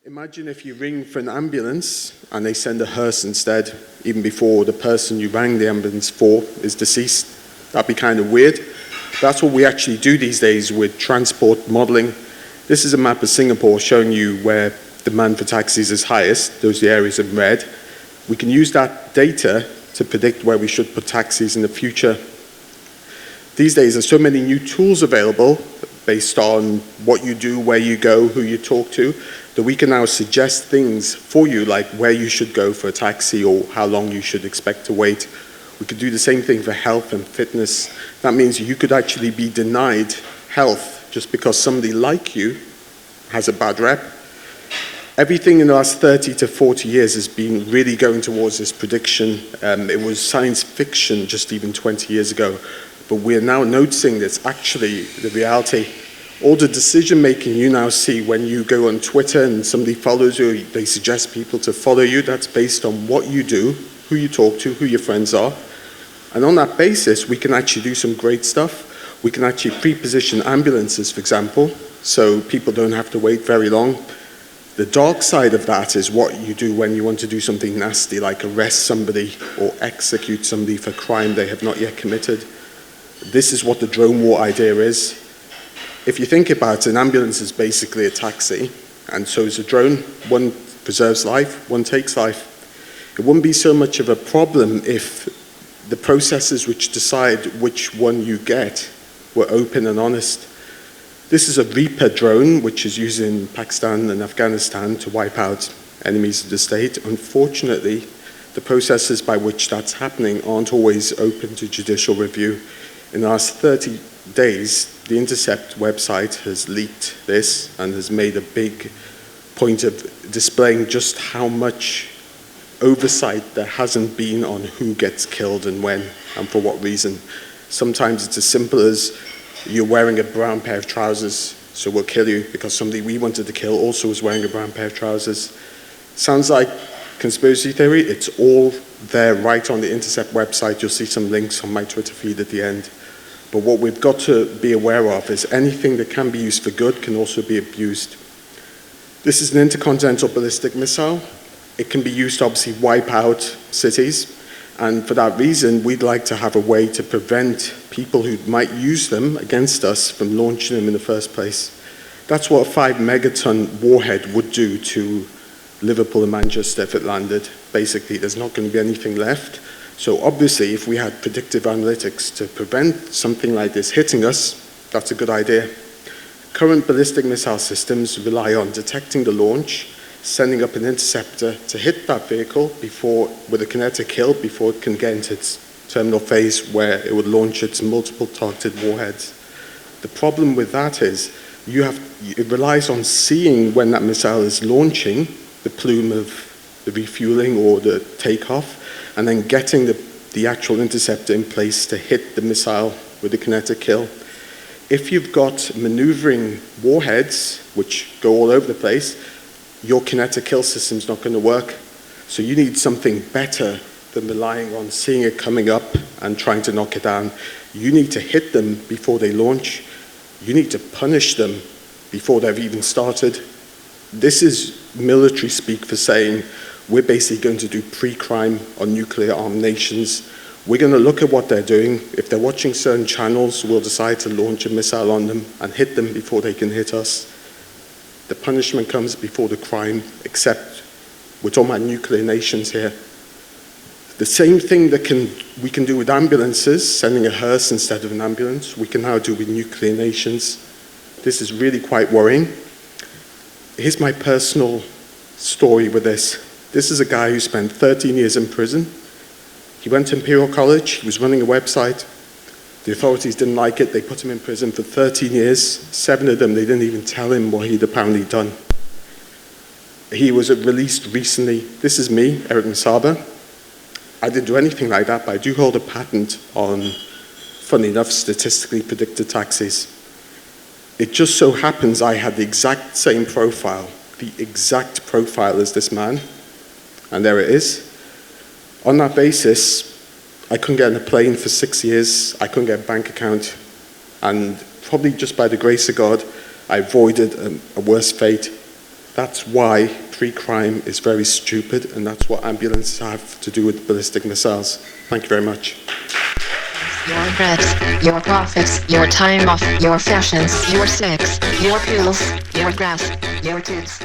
Imagine if you ring for an ambulance and they send a hearse instead, even before the person you rang the ambulance for is deceased. That'd be kind of weird. That's what we actually do these days with transport modeling. This is a map of Singapore showing you where demand for taxis is highest. Those are the areas in red. We can use that data to predict where we should put taxis in the future. These days, there's so many new tools available based on what you do, where you go, who you talk to, that we can now suggest things for you, like where you should go for a taxi or how long you should expect to wait. We could do the same thing for health and fitness. That means you could actually be denied health just because somebody like you has a bad rep. Everything in the last 30 to 40 years has been really going towards this prediction. It was science fiction just even 20 years ago. But we're now noticing that's actually the reality. All the decision making you now see when you go on Twitter and somebody follows you, they suggest people to follow you, that's based on what you do, who you talk to, who your friends are. And on that basis, we can actually do some great stuff. We can actually pre-position ambulances, for example, so people don't have to wait very long. The dark side of that is what you do when you want to do something nasty, like arrest somebody or execute somebody for crime they have not yet committed. This is what the drone war idea is. If you think about it, an ambulance is basically a taxi, and so is a drone. One preserves life, one takes life. It wouldn't be so much of a problem if the processes which decide which one you get were open and honest. This is a Reaper drone, which is used in Pakistan and Afghanistan to wipe out enemies of the state. Unfortunately, the processes by which that's happening aren't always open to judicial review. In the last 30 days, the Intercept website has leaked this and has made a big point of displaying just how much oversight there hasn't been on who gets killed and when and for what reason. Sometimes it's as simple as you're wearing a brown pair of trousers, so we'll kill you because somebody we wanted to kill also was wearing a brown pair of trousers. Sounds like conspiracy theory. It's all there right on the Intercept website. You'll see some links on my Twitter feed at the end. But what we've got to be aware of is anything that can be used for good can also be abused. This is an intercontinental ballistic missile. It can be used to obviously wipe out cities. And for that reason, we'd like to have a way to prevent people who might use them against us from launching them in the first place. That's what a 5 megaton warhead would do to Liverpool and Manchester if it landed. Basically, there's not going to be anything left. So obviously, if we had predictive analytics to prevent something like this hitting us, that's a good idea. Current ballistic missile systems rely on detecting the launch, sending up an interceptor to hit that vehicle with a kinetic kill before it can get into its terminal phase where it would launch its multiple targeted warheads. The problem with that is it relies on seeing when that missile is launching, the plume of the refueling or the takeoff, and then getting the actual interceptor in place to hit the missile with the kinetic kill. If you've got maneuvering warheads, which go all over the place, your kinetic kill system's not going to work. So you need something better than relying on seeing it coming up and trying to knock it down. You need to hit them before they launch. You need to punish them before they've even started. This is military speak for saying we're basically going to do pre-crime on nuclear-armed nations. We're going to look at what they're doing. If they're watching certain channels, we'll decide to launch a missile on them and hit them before they can hit us. The punishment comes before the crime, except we're talking about nuclear nations here. The same thing that we can do with ambulances, sending a hearse instead of an ambulance, we can now do with nuclear nations. This is really quite worrying. Here's my personal story with this. This is a guy who spent 13 years in prison. He went to Imperial College, he was running a website. The authorities didn't like it, they put him in prison for 13 years. 7 of them, they didn't even tell him what he'd apparently done. He was released recently. This is me, Eric Masaba. I didn't do anything like that, but I do hold a patent on, funny enough, statistically predicted taxis. It just so happens I had the exact same profile, the exact profile as this man. And there it is. On that basis, I couldn't get on a plane for 6 years. I couldn't get a bank account. And probably just by the grace of God, I avoided a worse fate. That's why pre-crime is very stupid, and that's what ambulances have to do with ballistic missiles. Thank you very much. Your breads, your profits, your time off, your fashions, your sex, your pills, your grass, your tits.